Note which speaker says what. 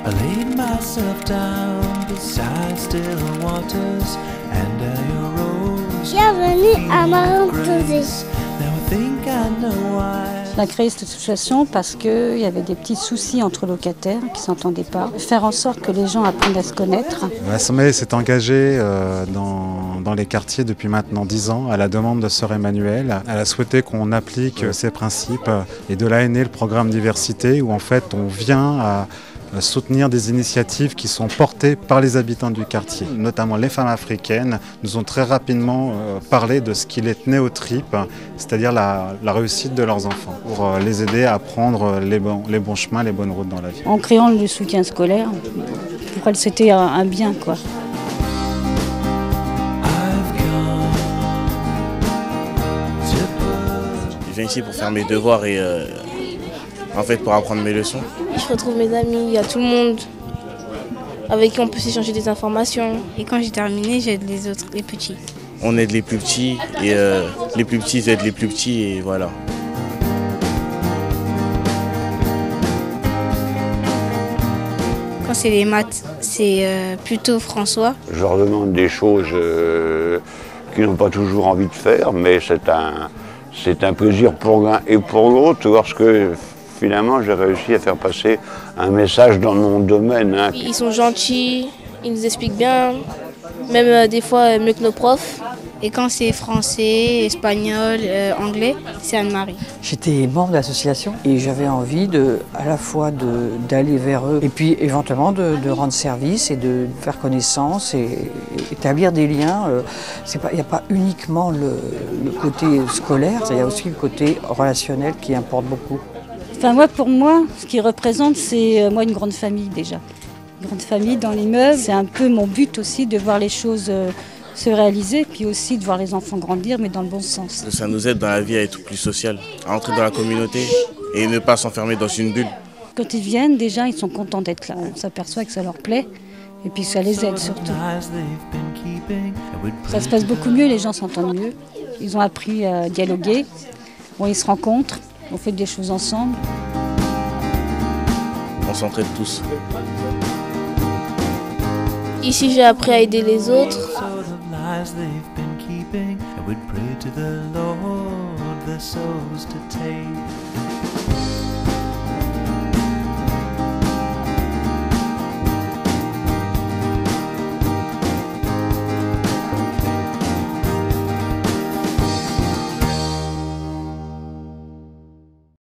Speaker 1: I laid myself down beside still waters and your rose.
Speaker 2: Bienvenue à Marie-Antosé.
Speaker 1: Now I think I know why.
Speaker 3: On a créé cette association parce qu'il y avait des petits soucis entre locataires qui ne s'entendaient pas. Faire en sorte que les gens apprennent à se connaître.
Speaker 4: L'Assemblée s'est engagée dans les quartiers depuis maintenant 10 ans à la demande de Sœur Emmanuelle. Elle a souhaité qu'on applique ces principes et de là est né le programme diversité où en fait on vient à soutenir des initiatives qui sont portées par les habitants du quartier. Notamment les femmes africaines nous ont très rapidement parlé de ce qui les tenait aux tripes, c'est-à-dire la réussite de leurs enfants, pour les aider à prendre les bons chemins, les bonnes routes dans la vie.
Speaker 3: En créant le soutien scolaire, pour elle c'était un bien, quoi.
Speaker 5: Je viens ici pour faire mes devoirs et en fait pour apprendre mes leçons.
Speaker 6: Je retrouve mes amis, il y a tout le monde avec qui on peut s'échanger des informations.
Speaker 7: Et quand j'ai terminé, j'aide les autres, les petits.
Speaker 5: On aide les plus petits et les plus petits aident les plus petits et voilà.
Speaker 7: Quand c'est les maths, c'est plutôt François.
Speaker 8: Je leur demande des choses qu'ils n'ont pas toujours envie de faire, mais c'est un plaisir pour l'un et pour l'autre lorsque finalement j'ai réussi à faire passer un message dans mon domaine.
Speaker 6: Ils sont gentils, ils nous expliquent bien, même des fois mieux que nos profs.
Speaker 7: Et quand c'est français, espagnol, anglais, c'est Anne-Marie.
Speaker 9: J'étais membre de l'association et j'avais envie à la fois d'aller vers eux et puis éventuellement de rendre service et de faire connaissance et établir des liens. Il n'y a pas uniquement le côté scolaire, il y a aussi le côté relationnel qui importe beaucoup.
Speaker 3: Enfin, pour moi, ce qui représente, c'est une grande famille déjà. Une grande famille dans l'immeuble. C'est un peu mon but aussi de voir les choses se réaliser, puis aussi de voir les enfants grandir, mais dans le bon sens.
Speaker 5: Ça nous aide dans la vie à être plus social, à entrer dans la communauté et ne pas s'enfermer dans une bulle.
Speaker 3: Quand ils viennent, déjà, ils sont contents d'être là. On s'aperçoit que ça leur plaît et puis ça les aide surtout. Ça se passe beaucoup mieux, les gens s'entendent mieux. Ils ont appris à dialoguer. Bon, ils se rencontrent, on fait des choses ensemble.
Speaker 5: On s'entraide tous.
Speaker 6: Ici, j'ai appris à aider les autres.
Speaker 1: They've been keeping, and would pray to the Lord their souls to take.